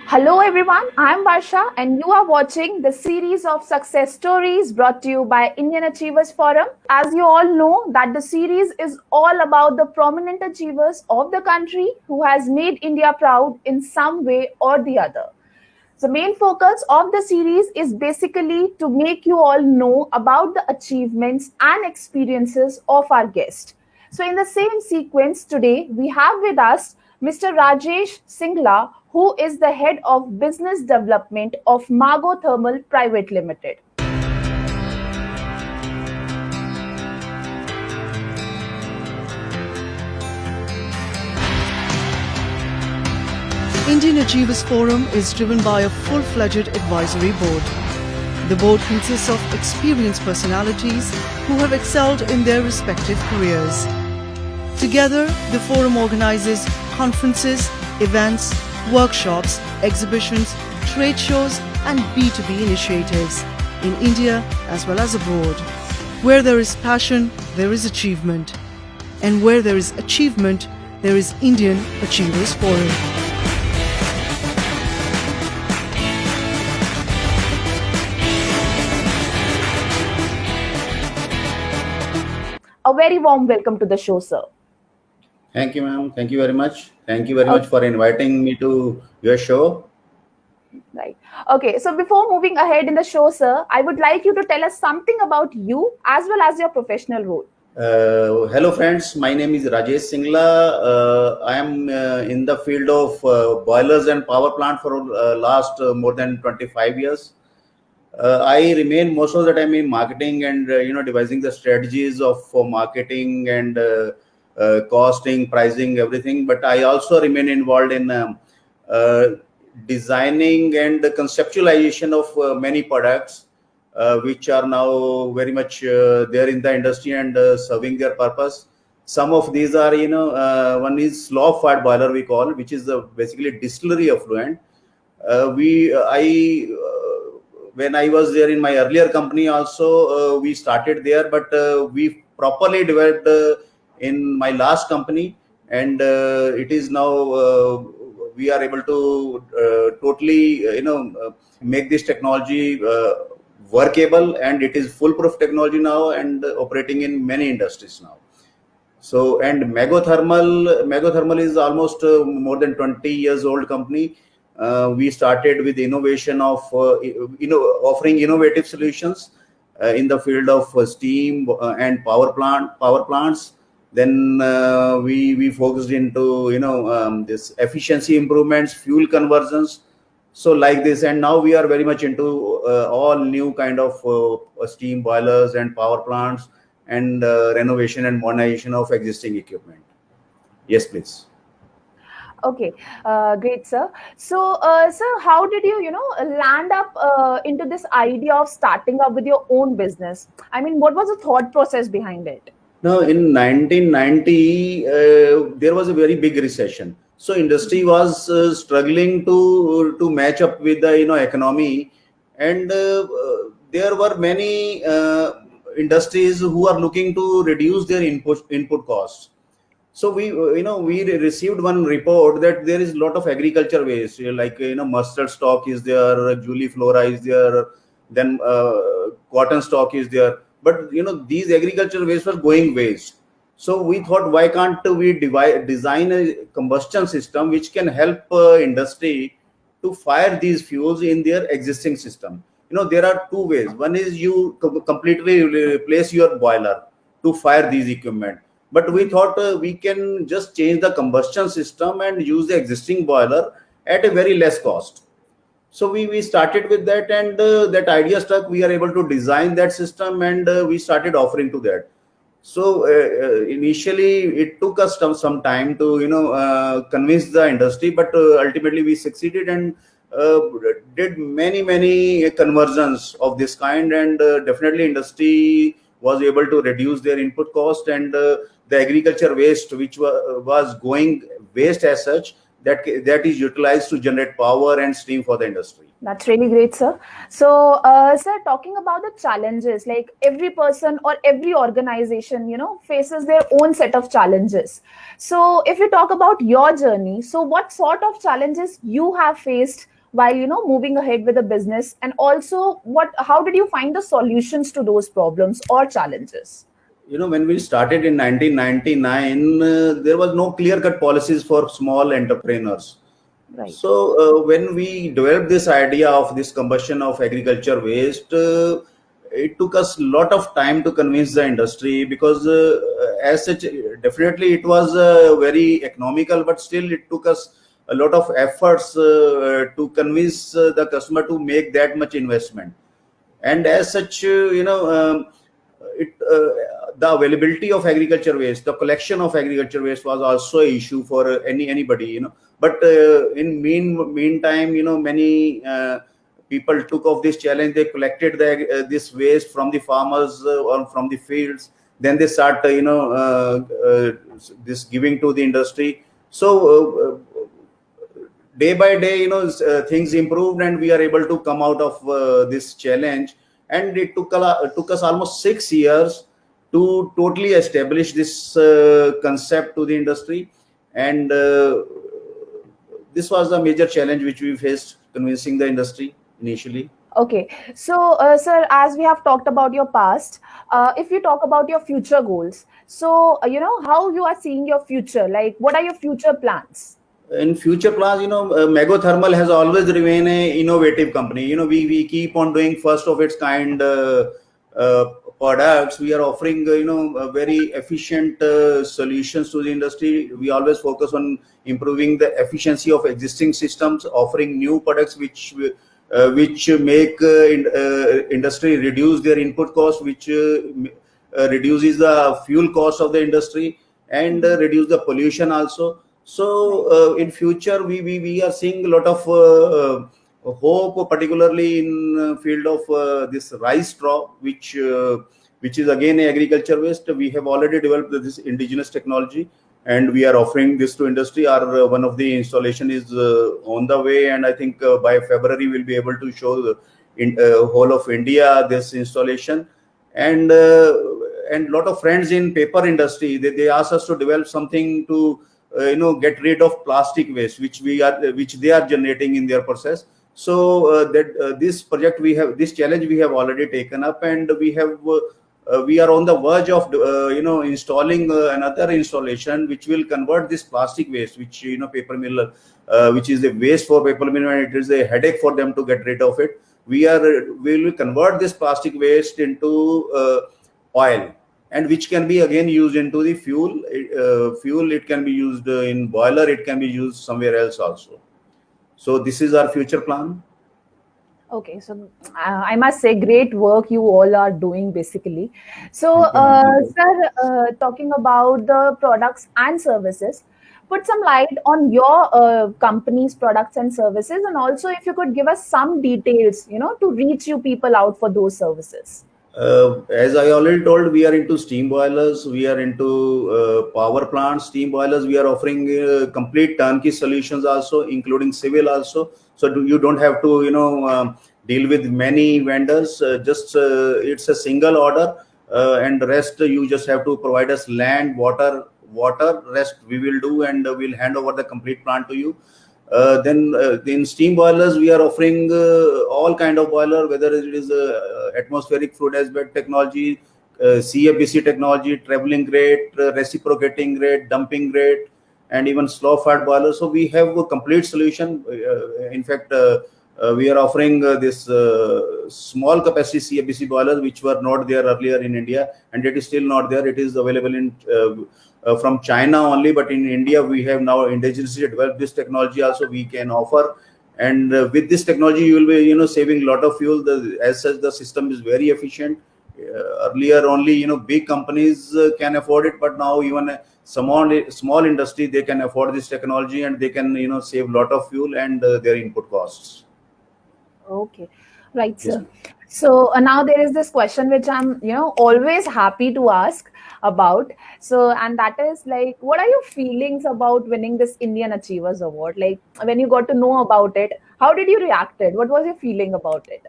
Hello everyone, I'm Varsha and you are watching the series of success stories brought to you by Indian Achievers Forum. As you all know that the series is all about the prominent achievers of the country who has made India proud in some way or the other. The main focus of the series is basically to make you all know about the achievements and experiences of our guest. So, in the same sequence, today we have with us Mr. Rajesh Singla, who is the head of business development of Margo Thermal Private Limited. Indian Achievers Forum is driven by a full-fledged advisory board. The board consists of experienced personalities who have excelled in their respective careers. Together, the forum organizes conferences, events, workshops, exhibitions, trade shows and B2B initiatives in India as well as abroad. Where there is passion, there is achievement. And where there is achievement, there is Indian Achievers Forum. A very warm welcome to the show, sir. Thank you, ma'am. Thank you very much. Thank you very much for inviting me to your show. Right. Okay. So before moving ahead in the show, sir, I would like you to tell us something about you as well as your professional role. Hello, friends. My name is Rajesh Singla. I am in the field of boilers and power plant for last more than 25 years. I remain most of the time in marketing and devising the strategies for marketing and costing, pricing, everything. But I also remain involved in designing and the conceptualization of many products, which are now very much there in the industry and serving their purpose. Some of these are, one is slow-fired boiler we call, which is basically distillery effluent. When I was there in my earlier company also, we started there, but we properly developed in my last company, and it is now we are able to totally, make this technology workable, and it is foolproof technology now and operating in many industries now. So, and Margo Thermal is almost more than 20 years old company. We started with innovation of offering innovative solutions in the field of steam and power plants. Then we focused into this efficiency improvements, fuel conversions, so like this. And now we are very much into all new kind of steam boilers and power plants and renovation and modernization of existing equipment. Yes, please. Okay, great, sir. So, sir, how did you, land up into this idea of starting up with your own business? I mean, what was the thought process behind it? Now, in 1990, there was a very big recession. So, industry was struggling to match up with the economy, and there were many industries who are looking to reduce their input costs. So we received one report that there is a lot of agriculture waste, like mustard stock is there, Julie flora is there, then cotton stock is there. But these agriculture waste were going waste. So we thought, why can't we design a combustion system which can help industry to fire these fuels in their existing system? There are two ways. One is you completely replace your boiler to fire these equipment. But we thought we can just change the combustion system and use the existing boiler at a very less cost. So we started with that, and that idea stuck. We are able to design that system, and we started offering to that. So initially it took us some time to convince the industry, but ultimately we succeeded and did many conversions of this kind, and definitely industry was able to reduce their input cost, and the agriculture waste which was going waste as such, that is utilized to generate power and steam for the industry. That's really great, sir. So, sir, talking about the challenges, like every person or every organization, faces their own set of challenges. So, if you talk about your journey, so what sort of challenges you have faced while moving ahead with the business? And also, how did you find the solutions to those problems or challenges? When we started in 1999, there was no clear-cut policies for small entrepreneurs. Right. So when we developed this idea of this combustion of agriculture waste, it took us a lot of time to convince the industry, because as such, definitely it was very economical, but still it took us a lot of efforts to convince the customer to make that much investment. And as such, the availability of agriculture waste, the collection of agriculture waste was also an issue for anybody. But in meantime, many people took up this challenge. They collected this waste from the farmers or from the fields. Then they start, this giving to the industry. So day by day, things improved, and we are able to come out of this challenge. And it took us almost 6 years to totally establish this concept to the industry. And this was the major challenge which we faced, convincing the industry initially. Okay, so sir, as we have talked about your past, if you talk about your future goals, so how you are seeing your future, like what are your future plans? In future plans, Mago Thermal has always remained an innovative company. We keep on doing first of its kind products. We are offering very efficient solutions to the industry. We always focus on improving the efficiency of existing systems, offering new products which make industry reduce their input cost, which reduces the fuel cost of the industry, and reduce the pollution also. So in future, we are seeing a lot of hope, particularly in field of this rice straw, which is again a agriculture waste. We have already developed this indigenous technology, and we are offering this to industry. Our one of the installation is on the way, and I think by February we'll be able to show in whole of India this installation. And lot of friends in paper industry, they asked us to develop something to get rid of plastic waste, which they are generating in their process. So this project this challenge we have already taken up, and we are on the verge of installing another installation which will convert this plastic waste, which paper mill, which is a waste for paper mill, and it is a headache for them to get rid of it. We will convert this plastic waste into oil, and which can be again used into the fuel. It can be used in boiler. It can be used somewhere else also. So this is our future plan. Okay, so I must say, great work you all are doing, basically. So, sir, talking about the products and services, put some light on your company's products and services, and also if you could give us some details, to reach you people out for those services. As I already told, we are into steam boilers. We are into power plants, steam boilers. We are offering complete turnkey solutions also, including civil also. So you don't have to, deal with many vendors. It's a single order, and the rest you just have to provide us land, water. Rest we will do, and we'll hand over the complete plant to you. Then in steam boilers, we are offering all kind of boiler, whether it is atmospheric fluid as bed technology, CFBC technology, traveling grade, reciprocating grade, dumping grade, and even slow fat boiler. So we have a complete solution. In fact, we are offering this small capacity CFBC boilers, which were not there earlier in India, and it is still not there. It is available in from China only, but in India we have now indigenously developed this technology also we can offer. And with this technology, you will be saving a lot of fuel. As such, the system is very efficient. Earlier only big companies can afford it, but now even a small industry, they can afford this technology, and they can save a lot of fuel and their input costs. Okay, right, sir. Yes. So now there is this question which I'm always happy to ask about. So, and that is like, what are your feelings about winning this Indian Achievers Award? Like, when you got to know about it, how did you react? What was your feeling about it?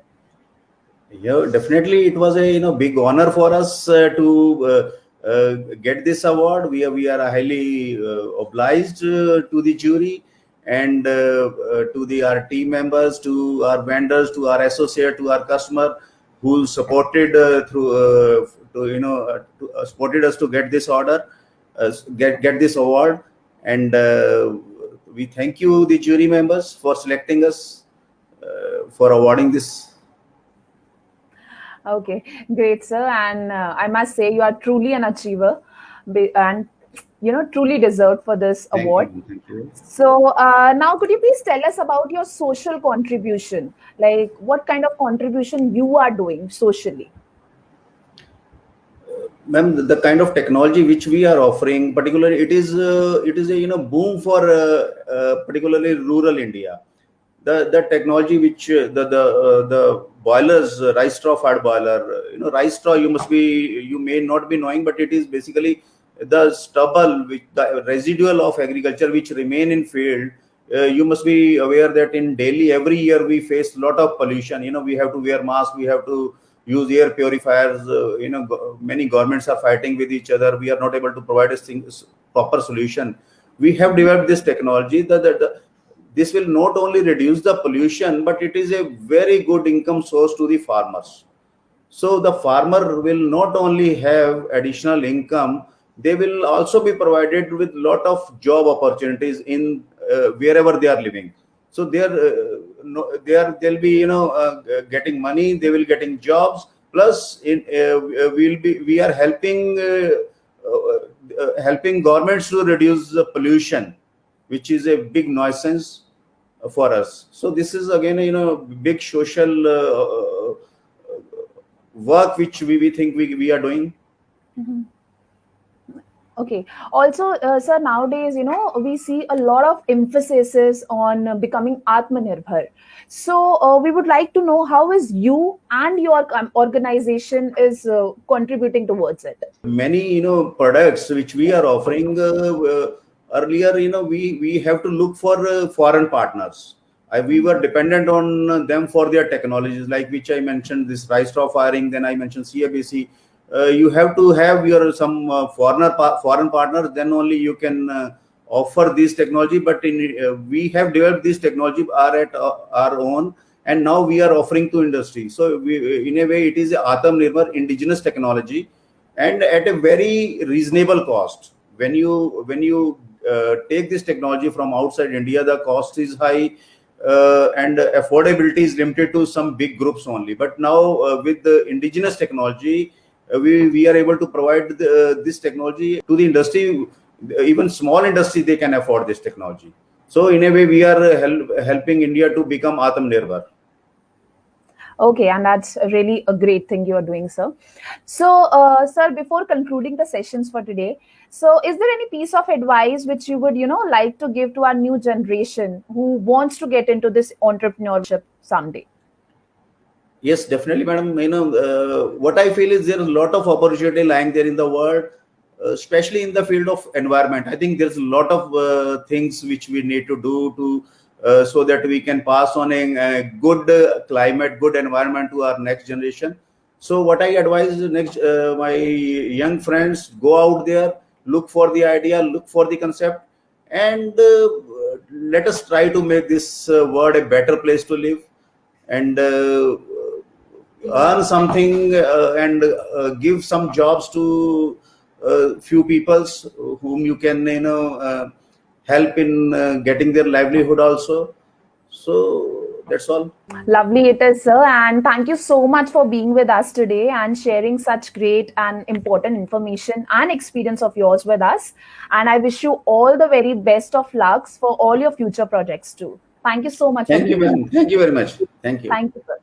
Yeah, definitely it was a big honor for us to get this award. We are highly obliged to the jury, and to our team members, to our vendors, to our associate, to our customer who supported supported us to get this order, get this award, and we thank you, the jury members, for selecting us for awarding this. Okay, great, sir. And I must say, you are truly an achiever, and truly deserved for this award. Thank you. So now, could you please tell us about your social contribution? Like, what kind of contribution you are doing socially? Ma'am, the kind of technology which we are offering, particularly, it is a boom for particularly rural India. The technology which the boilers, rice straw fired boiler, rice straw, you may not be knowing, but it is basically the stubble, the residual of agriculture which remain in field. You must be aware that in Delhi every year we face a lot of pollution. We have to wear masks, we have to use air purifiers. Many governments are fighting with each other. We are not able to provide a proper solution. We have developed this technology that this will not only reduce the pollution, but it is a very good income source to the farmers. So the farmer will not only have additional income, they will also be provided with lot of job opportunities in wherever they are living. So they'll be getting money, they will getting jobs, plus we are helping governments to reduce the pollution, which is a big nuisance for us. So this is again big social work which we think we are doing. Mm-hmm. Okay. Also, sir, nowadays, we see a lot of emphasis on becoming Atmanirbhar. So we would like to know how is you and your organization is contributing towards it. Many, products which we are offering earlier, we have to look for foreign partners. We were dependent on them for their technologies, like which I mentioned, this rice straw firing, then I mentioned CABC. You have to have your some foreign partners, then only you can offer this technology. But we have developed this technology are at our own, and now we are offering to industry. So in a way, it is a Atmanirbhar indigenous technology, and at a very reasonable cost. When you take this technology from outside India, the cost is high. And affordability is limited to some big groups only. But now with the indigenous technology, we are able to provide this technology to the industry. Even small industry, they can afford this technology. So in a way, we are helping India to become Atmanirbhar. Okay, and that's really a great thing you are doing, sir. So, sir, before concluding the sessions for today, so is there any piece of advice which you would, like to give to our new generation who wants to get into this entrepreneurship someday? Yes, definitely, madam. What I feel is there is a lot of opportunity lying there in the world, especially in the field of environment. I think there's a lot of things which we need to do to so that we can pass on a good climate, good environment to our next generation. So what I advise my young friends, go out there, look for the idea, look for the concept, and let us try to make this world a better place to live, and earn something and give some jobs to few peoples whom you can help in getting their livelihood also. So that's all. Lovely it is, sir, and thank you so much for being with us today and sharing such great and important information and experience of yours with us. And I wish you all the very best of lucks for all your future projects too. Thank you so much. Thank you, ma'am. Thank you very much. Thank you. Thank you, sir.